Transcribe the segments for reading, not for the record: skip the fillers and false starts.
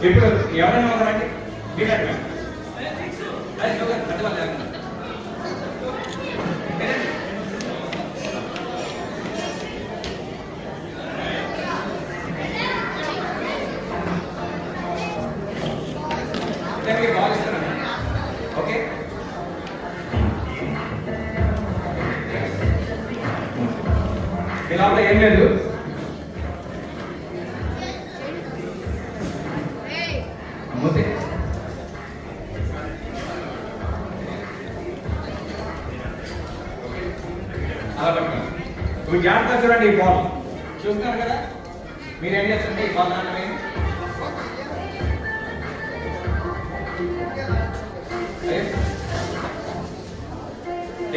ఇప్పుడు ఎవరైనా ఒకరండి బాగా ఇస్తారండి. ఓకే ఇలా ఏం లేదు. అలా పట్టుకోండి. ఇప్పుడు జాగ్రత్త చూడండి. ఈ బాల్ చూస్తున్నారు కదా, మీరు ఏం చేస్తుంది ఈ బాల్ దాంట్లో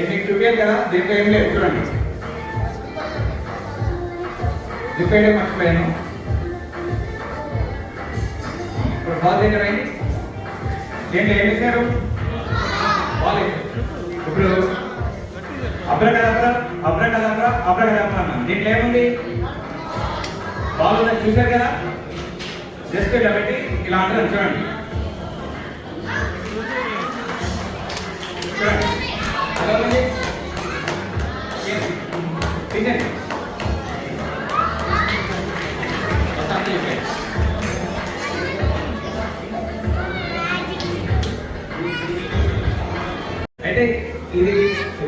మీకు చూపించాను కదా, దీంట్లో ఏం లేదు చూడండి. రిపేర్ మర్చిపోయాను. ఇప్పుడు బాల్ దగ్గర అయింది. దీంట్లో ఏం చేశారు? బాల్ ఇప్పుడు అబ్రకదబ్రా అబ్రకదబ్రా అబ్రకదబ్రా అన్నాను. దీంట్లో ఏముంది? బాల్ ఉన్నది చూశారు కదా, జస్ట్ ఇలా పెట్టి ఇలా అంటారు చూడండి. చూడండి అలా ఉంది. తినండి అయితే ఇది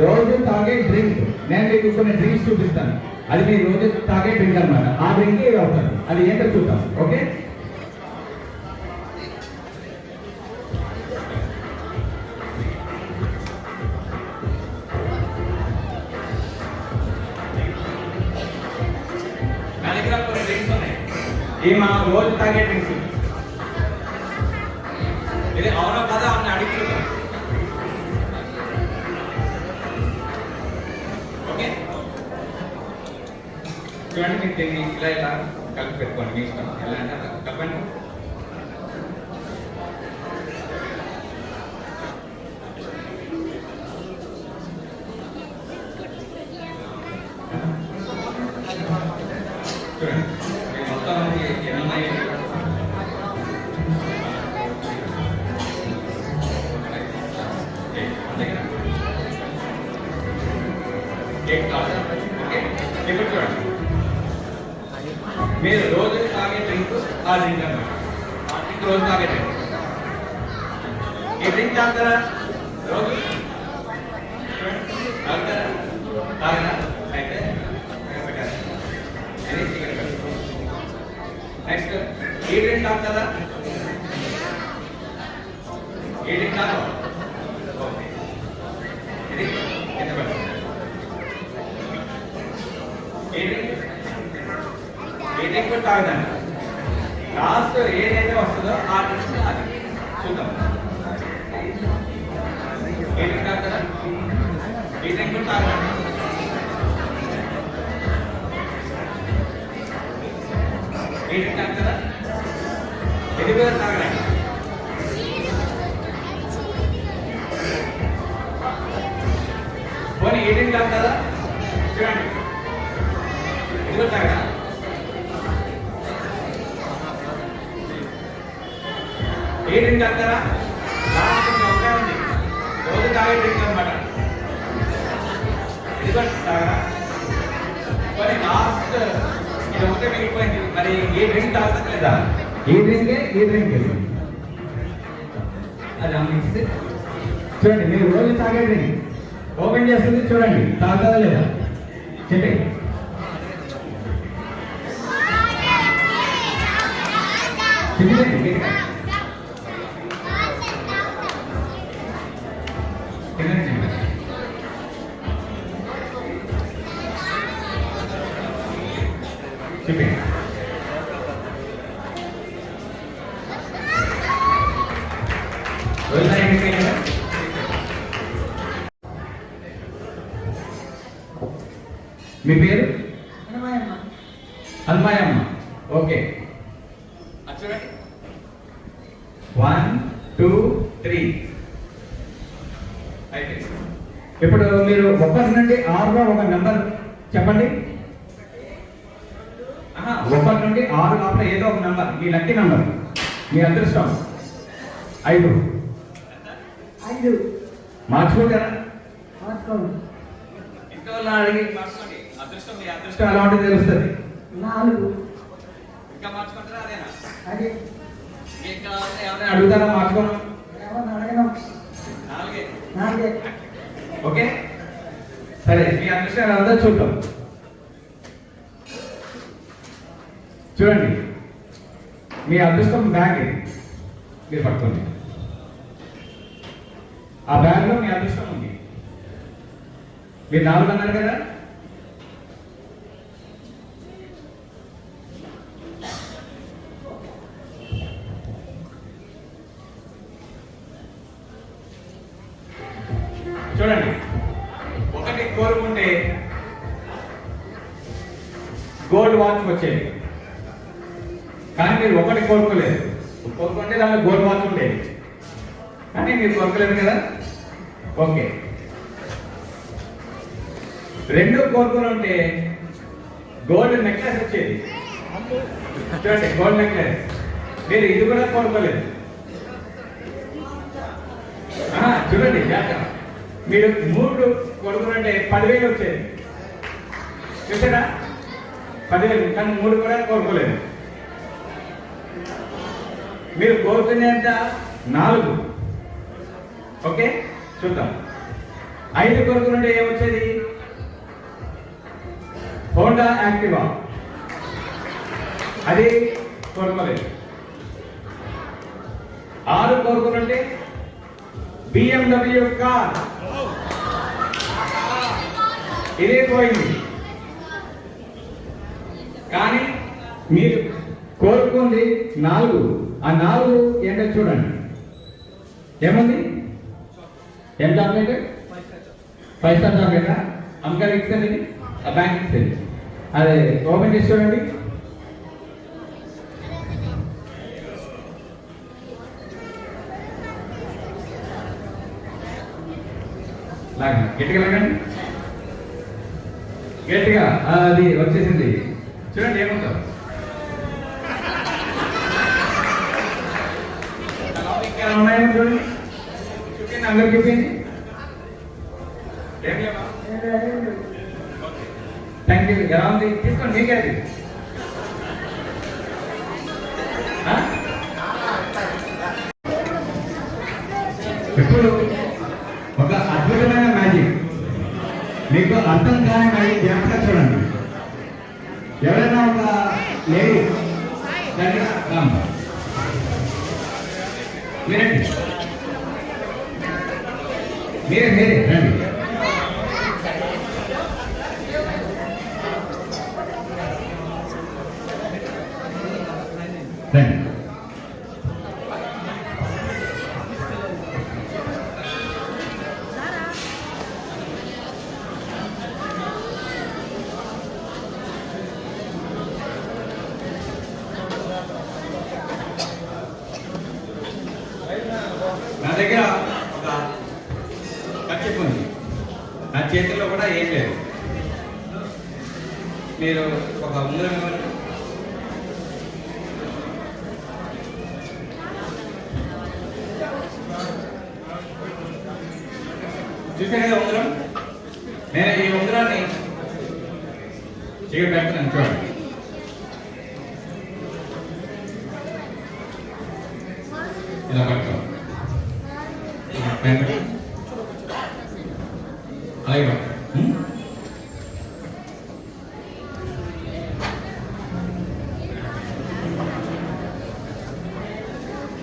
రోజు తాగే డ్రింక్. నేను మీకు కొన్ని డ్రింక్స్ చూపిస్తాను. అది మీరు రోజు తాగే డ్రింక్ అనమాట. ఆ డ్రింక్ ఏది అవుతుంది, అది ఏంటో చూద్దాం. ఓకే నా దగ్గర కొన్ని డ్రింక్స్ ఉన్నాయి. ఇవి మా రోజు తాగే డ్రింక్స్. ఇది అవునా కదా అని అడుగుతున్నాం. ఓకే చూడండి, మీరు దీన్ని ఇలా ఇలా కలిపి పెట్టుకోండి. మీ ఇష్టం ఎలా అంటే కలపండి. చూడండి మొత్తం ఏమన్నాయి? ఓకే ఇప్పుడు చూడండి, మీరు రోజు తాగే డ్రింక్ ఆ డ్రింక్ అన్నమాట. ఆ డ్రింక్ రోజు తాగే డ్రింక్. ఈ డ్రింక్ తాగుతారా రోజు? తాగుతారా? తాగరా? అయితే నెక్స్ట్ ఈ డ్రింక్ తాగుతారా? ఈ డ్రింక్ తాగు. ఓకే ఇది ఎంత పడుతుంది? ఈ డ్రింక్ కూడా తాగుతాను. లాస్ట్ ఏదైతే వస్తుందో ఆ డ్రింక్ అది చూద్దాం. ఏ డ్రింక్ తాగుతారా? ఈ డ్రింక్ కూడా తాగండి. ఏ డ్రింక్ తాగుతారా? ఇది కూడా తాగండి. పోనీ ఏ డ్రింక్ తాగుతారా? చూడండి ఇది కూడా తాగరా? ఏ డ్రింక్ తాగుతారా? లాస్ట్ ఒకే ఉంది, రోజు తాగే డ్రింక్ అనమాట. ఇది కూడా తాగరా? మరి లాస్ట్ ఇది ఒకటే మిగిలిపోయింది. మరి ఏ డ్రింక్ తాగుతా లేదా? ఏ డ్రింకే ఏ డ్రింక్ అది అనిపిస్తే చూడండి, మీరు రోజు తాగే డ్రింక్ ఓపెన్ చేస్తుంది చూడండి, తాగుతుందా లేదా చెప్పండి. చెప్పండి మీ పేరు? అల్మాయమ్మ. ఓకే చూడండి 1 2 3 అయితే ఇప్పుడు మీరు 1 నుండి 6లో ఒక నెంబర్ చెప్పండి. 1 నుండి 6 లోపల ఏదో ఒక నెంబర్, మీ లక్కీ నెంబర్ మీ అదృష్టం 5. 5 మార్చుకుంటారా? మార్చుకోండి. ఇంట్లో వాళ్ళని అడిగి మార్చుకోండి. అదృష్టం మీ అదృష్టం ఎలా ఉంటుంది తెలుస్తుంది. 4 ఇంకా మార్చుకుంటారా? అదేనా? అది ఇంకా ఎవరైనా అడుగుతారా మార్చుకోను? ఎవరిని అడగను. 4 ఓకే సరే, మీ అదృష్టం ఎలా ఉందో చూద్దాం. చూడండి, మీ అదృష్టం బ్యాగ్ ఇది, మీరు పట్టుకోండి. ఆ బ్యాగ్ లో మీ అదృష్టం ఉంది. మీరు 4 అన్నారు కదా, చూడండి. 1 కోరుకుంటే గోల్డ్ వాచ్ వచ్చేది, కానీ మీరు 1 కోరుకోలేదు. కోరుకుంటే దాంట్లో గోల్డ్ వాచ్ ఉండేది, కానీ మీరు కోరుకోలేదు కదా. ఓకే, 2 కోరుకుని ఉంటే గోల్డ్ నెక్లెస్ వచ్చేది. చూడండి, గోల్డ్ నెక్లెస్. మీరు ఇది కూడా కోరుకోలేదు. చూడండి జాగ్రత్త, మీరు 3 కొడుకునంటే 10,000 వచ్చేది. చూసారా, 10,000, కానీ 3 కూడా కోరుకోలేదు. మీరు కోరుకునేంత 4. ఓకే, చూద్దాం. 5 కొడుకునంటే ఏమొచ్చేది? హోండా యాక్టివా, అది కోరుకోలేదు. 6 కోరుకునంటే BMW కార్, ఇదే పోయింది. కానీ మీరు కోరుకుంది 4. ఆ 4 ఏంటో చూడండి. ఏముంది? ఏం చాక్లెట్? 5 స్టార్ చాక్లెటా? అమ్మగారు ఇస్తుంది, ఆ బ్యాంక్ ఇస్తుంది. అదే ఓపెన్ చేసి చూడండి. లాగండి, గట్టిగా లాగండి, గట్టిగా. అది వచ్చేసింది. చూడండి ఏముంటారు. ఉన్నాయేమో చూడండి, చూపింది, అందరు చూపింది. ఏం లేవా? Thank you. ఎలా ఉంది? తీసుకోండి, మీకే అది. ఇప్పుడు ఒక అద్భుతమైన మ్యాజిక్, మీకు అర్థం కాని మ్యాజిక్ జ్ఞాపకం చూడండి. ఎవరైనా ఒక లేడీ మీరండి, మీరే రండి. రండి. నా దగ్గర ఒక కచ్చిప్ ఉంది, నా చేతిలో కూడా ఏం లేదు. మీరు ఒక ఉంగరం ఇవ్వండి. చూసారు కదా ఉంగరం? నేను ఈ ఉంగరాన్ని ఇక్కడ పెడుతున్నాను, చూడండి. ఇలా పట్టుకో, అలాగే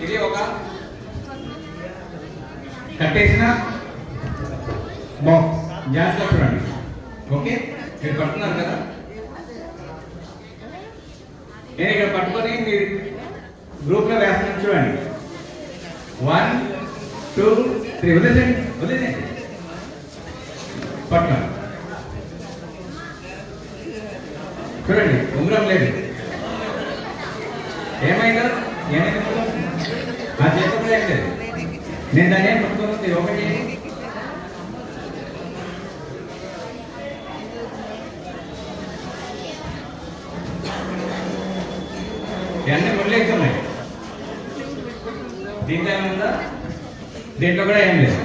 ఇది ఒక కట్టేసిన బాక్స్, జాగ్రత్తగా చూడండి. ఓకే, మీరు పట్టుకున్నారు కదా. నేను ఇక్కడ పట్టుకొని మీరు గ్రూప్లో వేస్తున్నాను, చూడండి. 1 2 3, వదిలేండి, వదిలేండి, పట్టుకోండి. చూడండి, ఉంగరం లేదు. ఏమైందా? ఆ చేతుల్లో ఏం లేదు. నేను దాన్ని ఏం పట్టుకోవాలి? ఒకటి ఇవన్నీ ముళ్ళేస్తున్నాయి. దీంట్లో ఏముందా? దీంట్లో కూడా ఏం లేదు.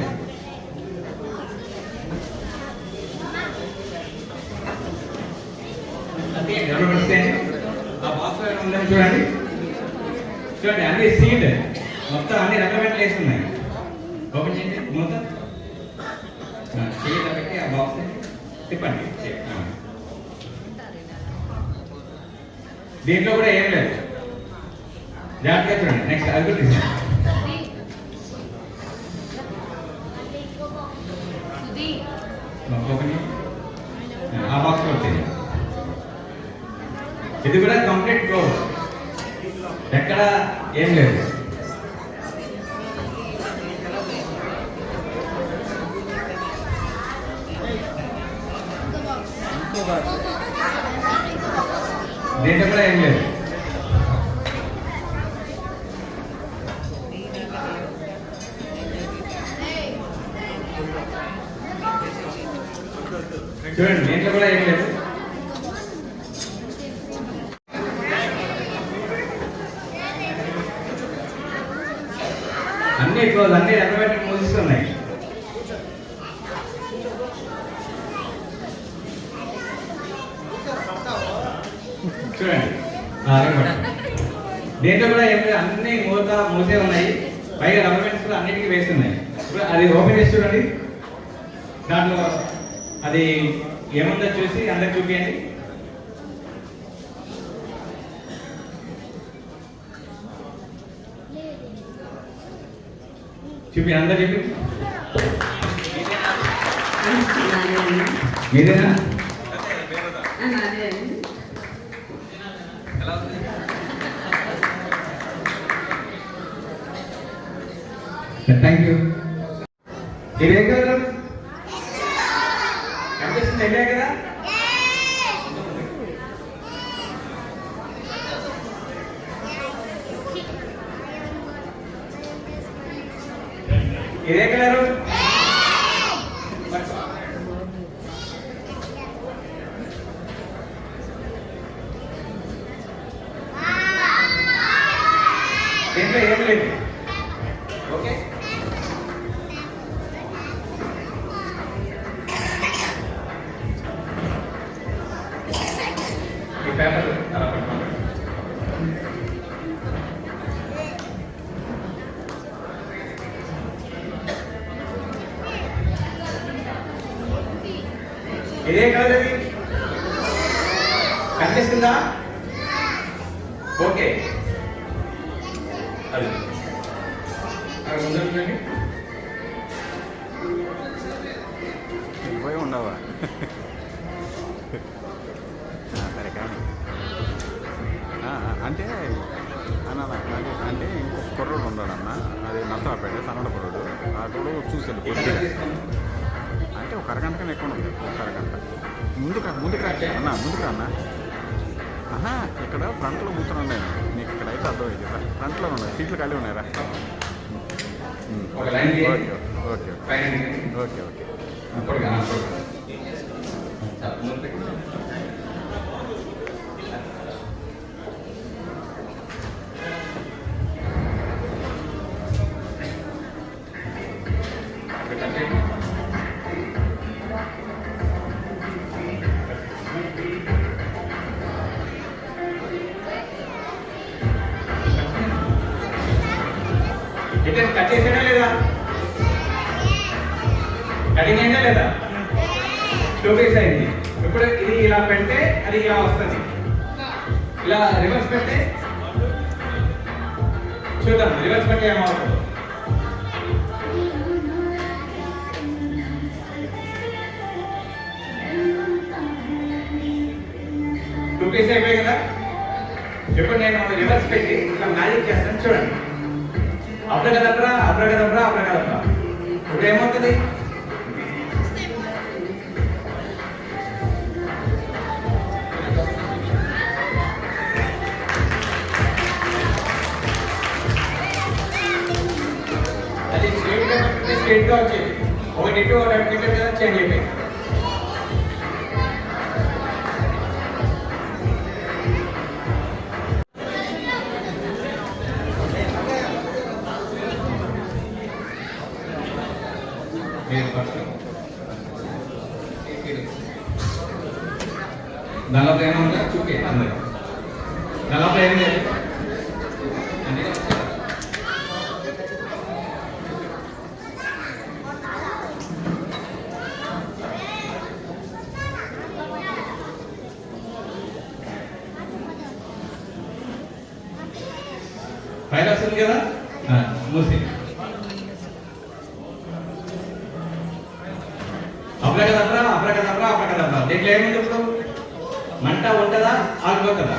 ఎవరు పెడితే ఆ బాక్స్ లో ఉందని చూడండి. చూడండి అన్ని సీడ్ మొత్తం అన్ని రకరకాలు వేసి ఉన్నాయి. ఓపెన్ చేయండి మొత్తం సీడ్ పెట్టి ఆ బాక్స్ తిప్పండి. దీంట్లో కూడా ఏం లేదు. జాగ్రత్తగా చూడండి. నెక్స్ట్ అది కూడా తీసుకోండి. ఓపెన్ ఆ బాక్స్ వచ్చింది. ఇది కూడా కంప్లీట్ క్లోజ్, ఎక్కడ ఏం లేదు. దీంట్లో కూడా ఏం లేదు. చూడండి దీంట్లో కూడా ఏం లేదు. అన్ని క్లోజ్, అన్ని ఎక్కబెట్టి మూసిస్తున్నాయి. చూడండి దీంట్లో కూడా ఏం లేదు. అన్ని మూసే ఉన్నాయి. పైగా రబ్బర్ కూడా అన్నిటికీ వేస్తున్నాయి. అది ఓపెన్ చేసి చూడండి. దాంట్లో అది ఏముందో చూసి అందరికి చూపించండి. చూపి అందరు చెప్పి మీరేనా? Thank you. ఇదే కదా కనిపిస్తుంది, ఇదే కదా. ఇదే కలరు. దీంట్లో ఏం లేదు. ఓకే ఈ పేపర్ అలా పెట్టుకోండి. ఇదే కలర్ అది కనిపిస్తుందా? ఓకే అది ముందు పోయి ఉండవా? సరే కానీ అంటే అన్న అంటే ఇంకో కుర్రోడు ఉన్నాడన్న, అది నర్సరాపేట సన్నడ కుర్రోడు. ఆ కుర్రోడు చూసాడు కొద్దిగా, అంటే ఒక అరగంట కన్నా ఎక్కువ ఉంది. ఒక అరగంట ముందుకు రా అన్న, ముందుకు రా అన్న. ఇక్కడ ఫ్రంట్లో కూర్చొని నేను నీకు ఇక్కడ అయితే అర్థమైంది. ఫ్రంట్లో ఉన్నాయి సీట్లు ఖాళీ ఉన్నాయిరా. Okay okay okay okay. Cut చేసేనా లేదా? కటింగ్ అయిందా లేదా? 2 పీస్ అయింది. ఇప్పుడు ఇది ఇలా పెడితే అది ఇలా వస్తుంది. ఇలా రివర్స్ పెడితే చూద్దాం. రివర్స్ పెడితే ఏమవుతుంది? టూ పీస్ అయిపోయాయి కదా. ఇప్పుడు నేను రివర్స్ పెట్టి ఇలా మ్యాజిక్ చేస్తాను చూడండి. అబ్రగదబ్రా అబ్రగదబ్రా అబ్రగదబ్రా. ఇప్పుడు ఏమవుతుంది? అది స్ట్రైట్ గా వచ్చేది. ఒకటి ఇటు ఒకటి ఇటు కదా చేంజ్ అయిపోయింది. మీరు ఫస్ట్ దానిలో ఏమన్నా చూపి అందరు దానిలో ఏం లేదు అన్నీ వస్తాయి. ఫైల్ వస్తుంది కదా మూసి అప్రకదప్రా దీంట్లో ఏముంది ఇప్పుడు మంట ఉంటుందా ఆగిపోతుందా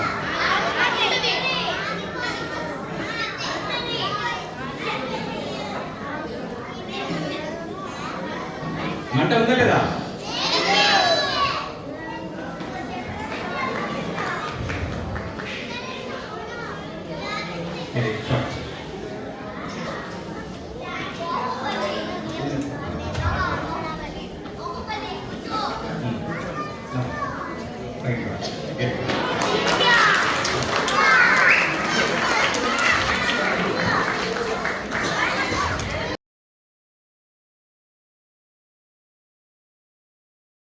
మంట ఉందా లేదా